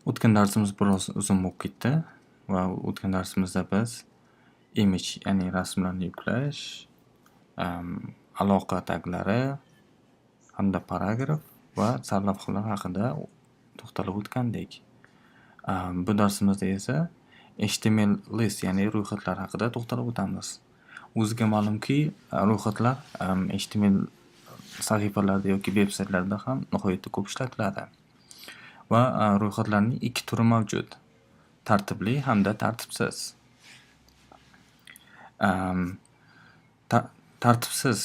O'tgan darsimiz biroz uzun bo'lib ketdi va o'tgan darsimizda biz image, ya'ni rasmlarni yuklash, aloqa taglari hamda paragraf va sarlavhalar haqida to'xtalib o'tgandik. Bu darsimizda esa HTML list, ya'ni ro'yxatlar haqida to'xtalib o'tamiz. O'ziga ma'lumki, ro'yxatlar HTML sahifalarda yoki veb-saytlarda ham nihoyatda ko'p ishlatiladi. Va ro'yxatlarning ikki turi mavjud: tartibli hamda tartibsiz. Tartibsiz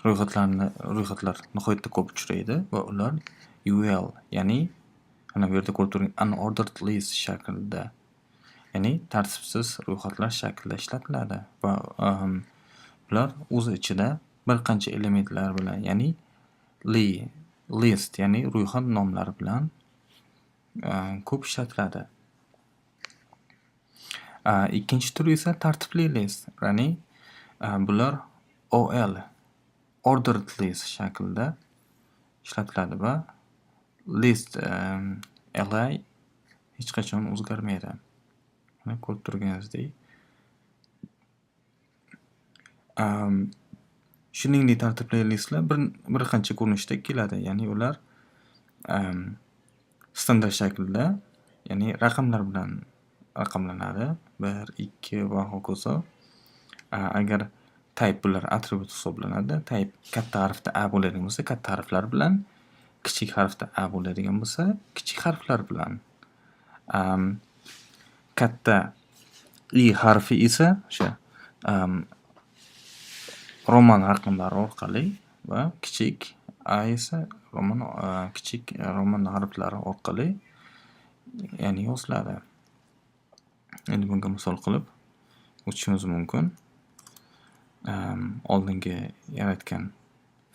ro'yxatlar nihoyatda ko'p uchraydi va ular UL, ya'ni mana bu yerda ko'rib turgan unordered list shaklida, ya'ni tartibsiz ro'yxatlar shaklida ishlatiladi va ular o'z ichida bir qancha elementlar bilan, ya'ni list, ya'ni ro'yxat nomlari bilan ko'p ishlatiladi. Ikkinchi turi esa tartibli list, ya'ni bular OL, ordered list shaklida ishlatiladi va list li hech qachon o'zgarmaydi. Mana ko'rib turganingizdek. Shuningdek, tartibli listlar bir qancha ko'rinishda keladi, ya'ni ular standart shaklda, ya'ni raqamlar bilan raqamlanadi. 1, 2 va hokazo. Agar type bular atribut hisoblanadi. Type katta harfda A bo'ladigan bo'lsa, katta harflar bilan, kichik harfda A bo'ladigan bo'lsa, kichik harflar bilan. Katta I harfi esa o'sha roman raqamlari orqali va kichik A esa kichik roman harflari orqali, ya'ni yoziladi. Endi bunga misol qilib o'tishimiz mumkin. Oldingi yaratgan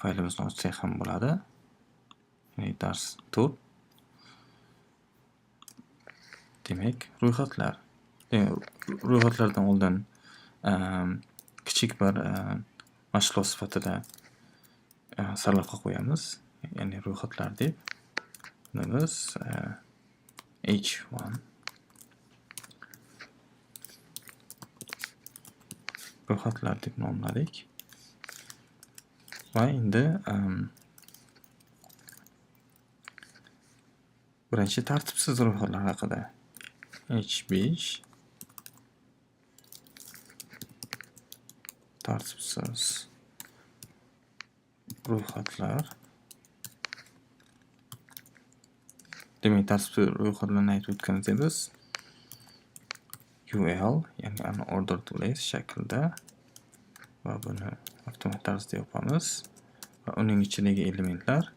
faylimizni ochsak ham bo'ladi. Ya'ni dars 4. Demak, ro'yxatlar. Ro'yxatlardan oldin kichik bir mashg'ulot sifatida sarlavha qo'yamiz. Ya'ni ro'yxatlar deb. Biz H1 ro'yxatlar deb nomladik. Va endi birinchi tartibsiz ro'yxatlar haqida. H5 tartibsiz ro'yxatlar. Demak, tartibsiz ro'yxatlarni aytib o'tganimizda biz UL, ya'ni unordered list shaklda va buni avtomat tarzda yopamiz va uning ichidagi elementlar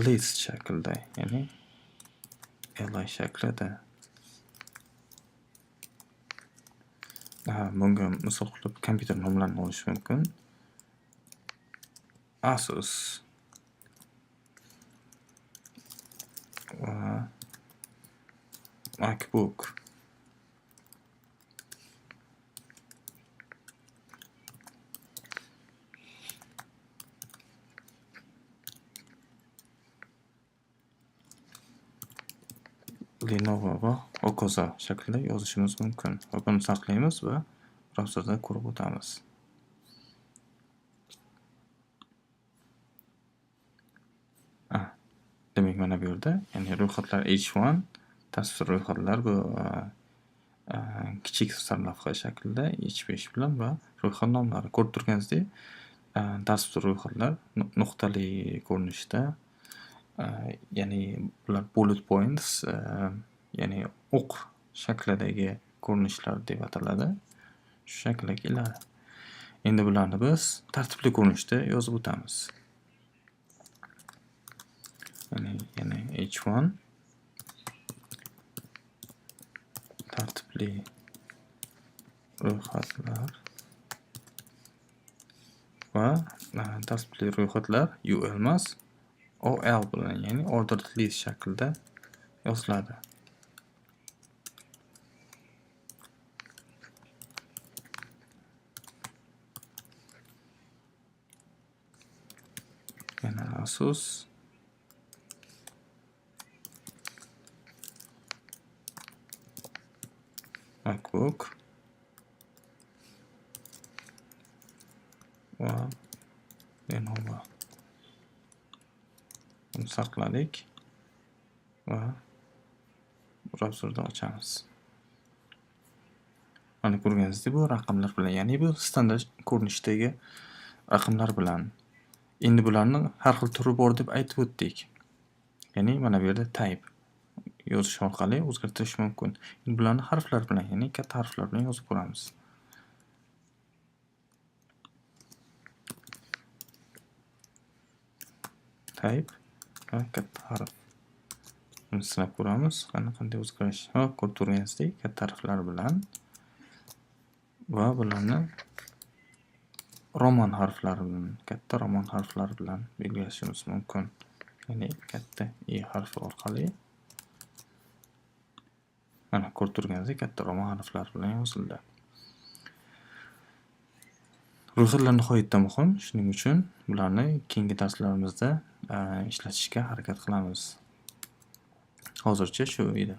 list shaklda, ya'ni li shaklida. Bunga misol qilib kompyuter nomlarini olish mumkin. Asus va MacBook. Lenovo va hokazo shaklida yozishimiz mumkin. Va buni saqlaymiz va browserda ko'rib o'tamiz. Demak, mana bu yerda, ya'ni ro'yxatlar H1, tartibsiz ro'yxatlar bu kichik sarlavha shaklida H5 bilan va ro'yxat nomlari. Ko'rib turganingizdek, tartibsiz ro'yxatlar nuqtali ko'rinishda, ya'ni bular bullet points, ya'ni o'q shaklidagi ko'rinishlar deb ataladi. Shu shaklga keladi. Endi bularni biz tartibli ko'rinishda yozib o'tamiz. Ya'ni H1 tartibli ro'yxatlar va tartibli ro'yxatlar UL emas, OL bilan, ya'ni ordered list shaklida yoziladi. Yana Asus MacBook va Lenovo. Buni saqladik va brauzerda ochamiz. Mana ko'rganingizdek, bu raqamlar bilan, ya'ni bu standart ko'rinishdagi raqamlar bilan. Endi bularni har xil turi bor deb aytib o'tdik. Ya'ni mana bu yerda type yozish orqali o'zgartirish mumkin. Endi bularni harflar bilan, ya'ni katta harflar bilan yozib ko'ramiz. Type va katta harf. Buni sinab ko'ramiz. Qanday o'zgarish. Ko'rib turganingizdek, katta harflar bilan va bularni roman harflari bilan, katta roman harflari bilan belgilashimiz mumkin. Ya'ni katta E harfi orqali mana ko'rib turganingizdek, katta roman harflari bilan yozildi. Ro'yxatlar nihoyatda muhim, shuning uchun bularni keyingi darslarimizda ishlatishga harakat qilamiz. Hozircha shu edi.